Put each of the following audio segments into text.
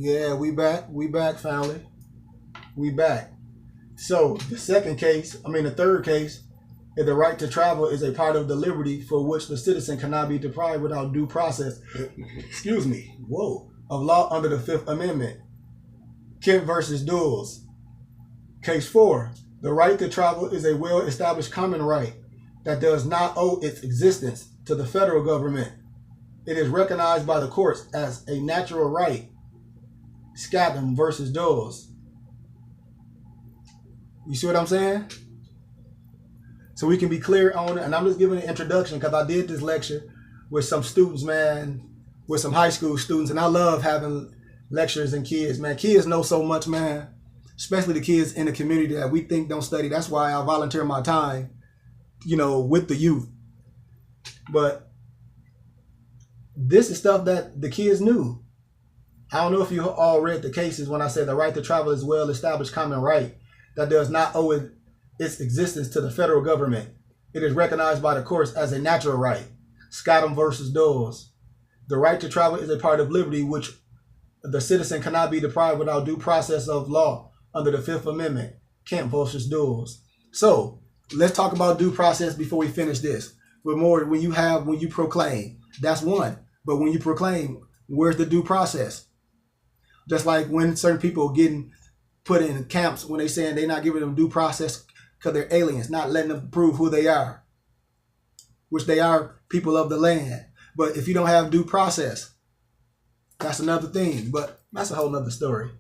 Yeah, we back. We back, family. We back. So the third case, is the right to travel is a part of the liberty for which the citizen cannot be deprived without due process. Excuse me. Whoa. Of law under the Fifth Amendment. Kent versus Dulles. Case 4. The right to travel is a well-established common right that does not owe its existence to the federal government. It is recognized by the courts as a natural right. Scadden versus Dulles. You see what I'm saying? So we can be clear on it. And I'm just giving an introduction because I did this lecture with some students, man, with some high school students. And I love having lectures and kids, man. Kids know so much, man, especially the kids in the community that we think don't study. That's why I volunteer my time, with the youth. But this is stuff that the kids knew. I don't know if you all read the cases when I said the right to travel is well-established common right that does not owe its existence to the federal government. It is recognized by the courts as a natural right. Scadden versus Dulles. The right to travel is a part of liberty which the citizen cannot be deprived without due process of law under the Fifth Amendment. Kent versus Dulles. So let's talk about due process before we finish this. But more when you proclaim, that's one. But when you proclaim, where's the due process? Just like when certain people are getting put in camps when they saying they're not giving them due process because they're aliens, not letting them prove who they are, which they are people of the land. But if you don't have due process, that's another thing. But that's a whole nother story.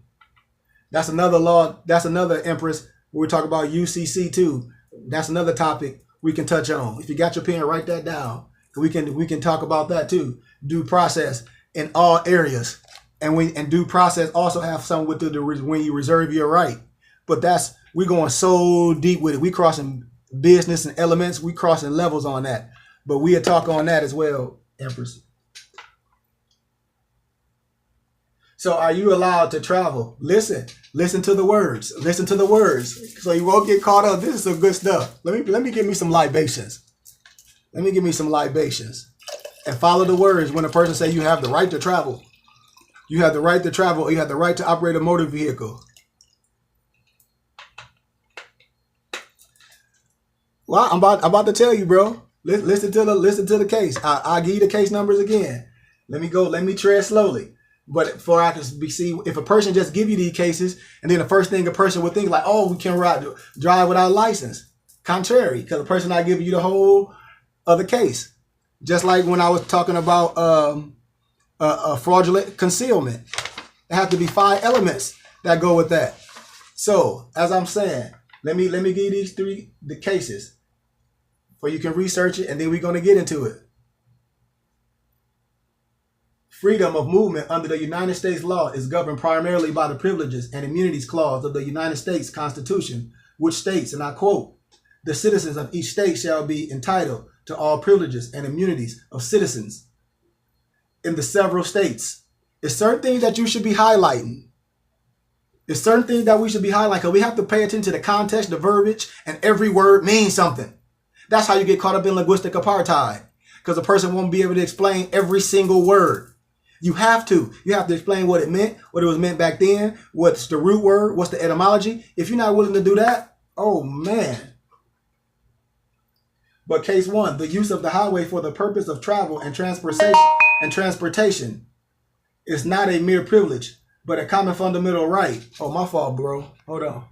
That's another law. That's another Empress. When we talk about UCC too. That's another topic we can touch on. If you got your pen, write that down. We can talk about that too. Due process in all areas. And due process also have something with the when you reserve your right. But we're going so deep with it. We crossing business and elements. We crossing levels on that. But we'll talk on that as well, Empress. So are you allowed to travel? Listen to the words. Listen to the words. So you won't get caught up. This is some good stuff. Let me give me some libations. Let me give me some libations. And follow the words when a person say you have the right to travel. You have the right to travel. You have the right to operate a motor vehicle. Well, I'm about to tell you, bro. Listen to the case. I'll give you the case numbers again. Let me tread slowly. But before I can see if a person just give you these cases, and then the first thing a person would think like, oh, we can drive without a license. Contrary, because the person not giving you the whole other case. Just like when I was talking about fraudulent concealment. There have to be 5 elements that go with that. So, as I'm saying, let me give you these the cases where you can research it, and then we're going to get into it. Freedom of movement under the United States law is governed primarily by the privileges and immunities clause of the United States Constitution, which states, and I quote, "The citizens of each state shall be entitled to all privileges and immunities of citizens in the several states." There's certain things that you should be highlighting. There's certain things that we should be highlighting because we have to pay attention to the context, the verbiage, and every word means something. That's how you get caught up in linguistic apartheid, because a person won't be able to explain every single word. You have to. You have to explain what it meant, what it was meant back then, what's the root word, what's the etymology. If you're not willing to do that, oh man. But case 1, the use of the highway for the purpose of travel and transportation is not a mere privilege, but a common fundamental right. Oh, my fault, bro. Hold on.